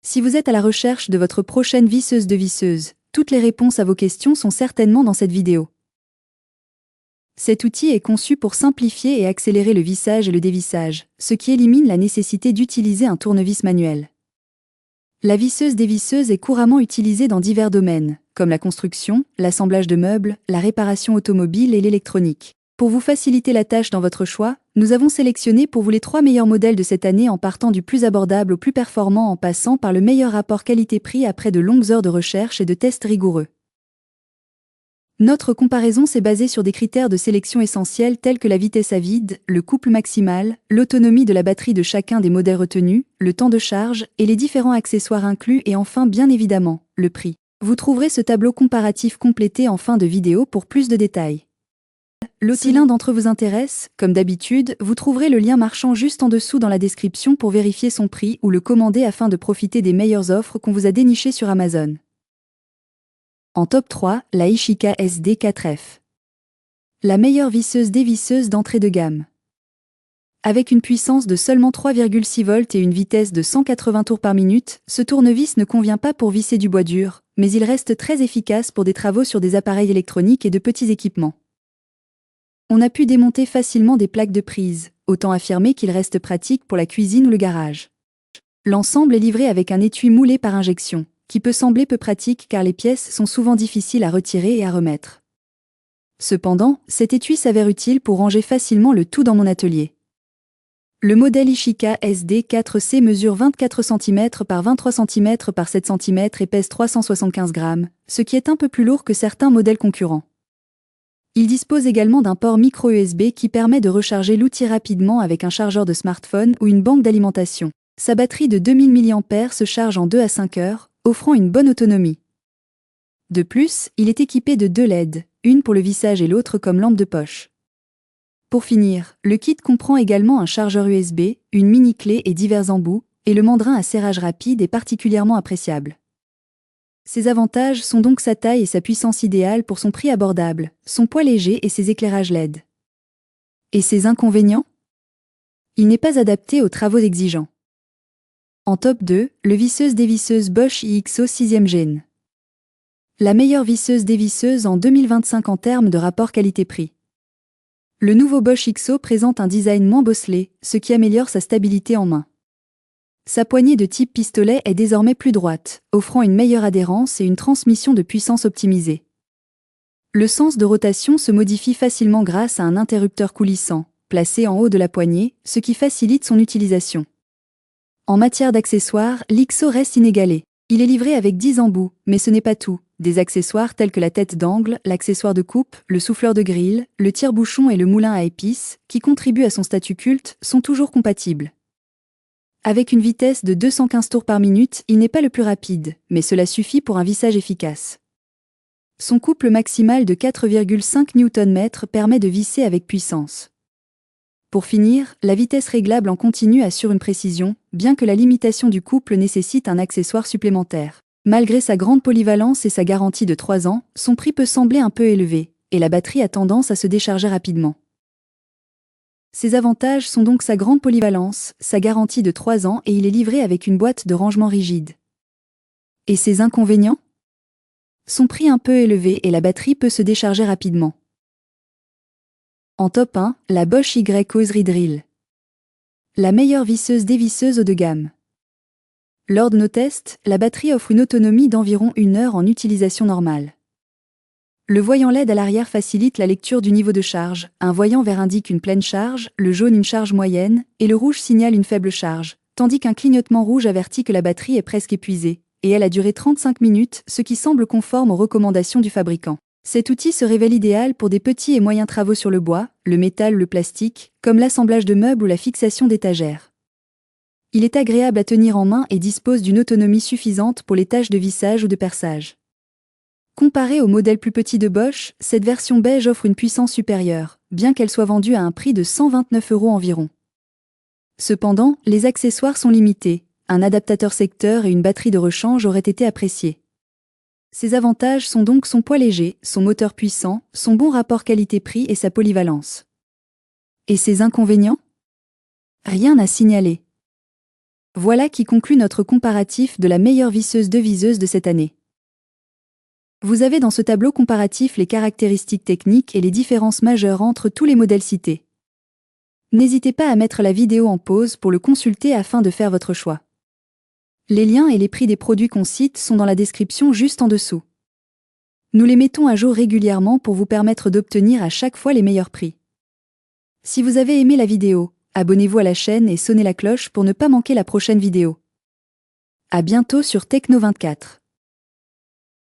Si vous êtes à la recherche de votre prochaine visseuse de visseuse, toutes les réponses à vos questions sont certainement dans cette vidéo. Cet outil est conçu pour simplifier et accélérer le vissage et le dévissage, ce qui élimine la nécessité d'utiliser un tournevis manuel. La visseuse dévisseuse est couramment utilisée dans divers domaines, comme la construction, l'assemblage de meubles, la réparation automobile et l'électronique. Pour vous faciliter la tâche dans votre choix, nous avons sélectionné pour vous les 3 meilleurs modèles de cette année en partant du plus abordable au plus performant en passant par le meilleur rapport qualité-prix après de longues heures de recherche et de tests rigoureux. Notre comparaison s'est basée sur des critères de sélection essentiels tels que la vitesse à vide, le couple maximal, l'autonomie de la batterie de chacun des modèles retenus, le temps de charge et les différents accessoires inclus et enfin bien évidemment, le prix. Vous trouverez ce tableau comparatif complété en fin de vidéo pour plus de détails. Si l'un d'entre eux vous intéresse, comme d'habitude, vous trouverez le lien marchand juste en dessous dans la description pour vérifier son prix ou le commander afin de profiter des meilleures offres qu'on vous a dénichées sur Amazon. En top 3, la Ishika SD4F. La meilleure visseuse dévisseuse d'entrée de gamme. Avec une puissance de seulement 3,6 volts et une vitesse de 180 tours par minute, ce tournevis ne convient pas pour visser du bois dur, mais il reste très efficace pour des travaux sur des appareils électroniques et de petits équipements. On a pu démonter facilement des plaques de prise, autant affirmer qu'il reste pratique pour la cuisine ou le garage. L'ensemble est livré avec un étui moulé par injection, qui peut sembler peu pratique car les pièces sont souvent difficiles à retirer et à remettre. Cependant, cet étui s'avère utile pour ranger facilement le tout dans mon atelier. Le modèle Ishika SD4C mesure 24 cm par 23 cm par 7 cm et pèse 375 grammes, ce qui est un peu plus lourd que certains modèles concurrents. Il dispose également d'un port micro USB qui permet de recharger l'outil rapidement avec un chargeur de smartphone ou une banque d'alimentation. Sa batterie de 2000 mAh se charge en 2 à 5 heures, offrant une bonne autonomie. De plus, il est équipé de 2 LED, une pour le vissage et l'autre comme lampe de poche. Pour finir, le kit comprend également un chargeur USB, une mini-clé et divers embouts, et le mandrin à serrage rapide est particulièrement appréciable. Ses avantages sont donc sa taille et sa puissance idéale pour son prix abordable, son poids léger et ses éclairages LED. Et ses inconvénients ? Il n'est pas adapté aux travaux exigeants. En top 2, le visseuse dévisseuse Bosch iXO 6e Gen. La meilleure visseuse dévisseuse en 2025 en termes de rapport qualité-prix. Le nouveau Bosch iXO présente un design moins bosselé, ce qui améliore sa stabilité en main. Sa poignée de type pistolet est désormais plus droite, offrant une meilleure adhérence et une transmission de puissance optimisée. Le sens de rotation se modifie facilement grâce à un interrupteur coulissant, placé en haut de la poignée, ce qui facilite son utilisation. En matière d'accessoires, l'IXO reste inégalé. Il est livré avec 10 embouts, mais ce n'est pas tout. Des accessoires tels que la tête d'angle, l'accessoire de coupe, le souffleur de grille, le tire-bouchon et le moulin à épices, qui contribuent à son statut culte, sont toujours compatibles. Avec une vitesse de 215 tours par minute, il n'est pas le plus rapide, mais cela suffit pour un vissage efficace. Son couple maximal de 4,5 Nm permet de visser avec puissance. Pour finir, la vitesse réglable en continu assure une précision, bien que la limitation du couple nécessite un accessoire supplémentaire. Malgré sa grande polyvalence et sa garantie de 3 ans, son prix peut sembler un peu élevé, et la batterie a tendance à se décharger rapidement. Ses avantages sont donc sa grande polyvalence, sa garantie de 3 ans et il est livré avec une boîte de rangement rigide. Et ses inconvénients ? Son prix un peu élevé et la batterie peut se décharger rapidement. En top 1, la Bosch Y Hosiery Drill. La meilleure visseuse dévisseuse haut de gamme. Lors de nos tests, la batterie offre une autonomie d'environ 1 heure en utilisation normale. Le voyant LED à l'arrière facilite la lecture du niveau de charge, un voyant vert indique une pleine charge, le jaune une charge moyenne, et le rouge signale une faible charge, tandis qu'un clignotement rouge avertit que la batterie est presque épuisée, et elle a duré 35 minutes, ce qui semble conforme aux recommandations du fabricant. Cet outil se révèle idéal pour des petits et moyens travaux sur le bois, le métal ou le plastique, comme l'assemblage de meubles ou la fixation d'étagères. Il est agréable à tenir en main et dispose d'une autonomie suffisante pour les tâches de vissage ou de perçage. Comparée au modèle plus petit de Bosch, cette version beige offre une puissance supérieure, bien qu'elle soit vendue à un prix de 129 € environ. Cependant, les accessoires sont limités, un adaptateur secteur et une batterie de rechange auraient été appréciés. Ses avantages sont donc son poids léger, son moteur puissant, son bon rapport qualité-prix et sa polyvalence. Et ses inconvénients ? Rien à signaler. Voilà qui conclut notre comparatif de la meilleure visseuse deviseuse de cette année. Vous avez dans ce tableau comparatif les caractéristiques techniques et les différences majeures entre tous les modèles cités. N'hésitez pas à mettre la vidéo en pause pour le consulter afin de faire votre choix. Les liens et les prix des produits qu'on cite sont dans la description juste en dessous. Nous les mettons à jour régulièrement pour vous permettre d'obtenir à chaque fois les meilleurs prix. Si vous avez aimé la vidéo, abonnez-vous à la chaîne et sonnez la cloche pour ne pas manquer la prochaine vidéo. À bientôt sur Techno24.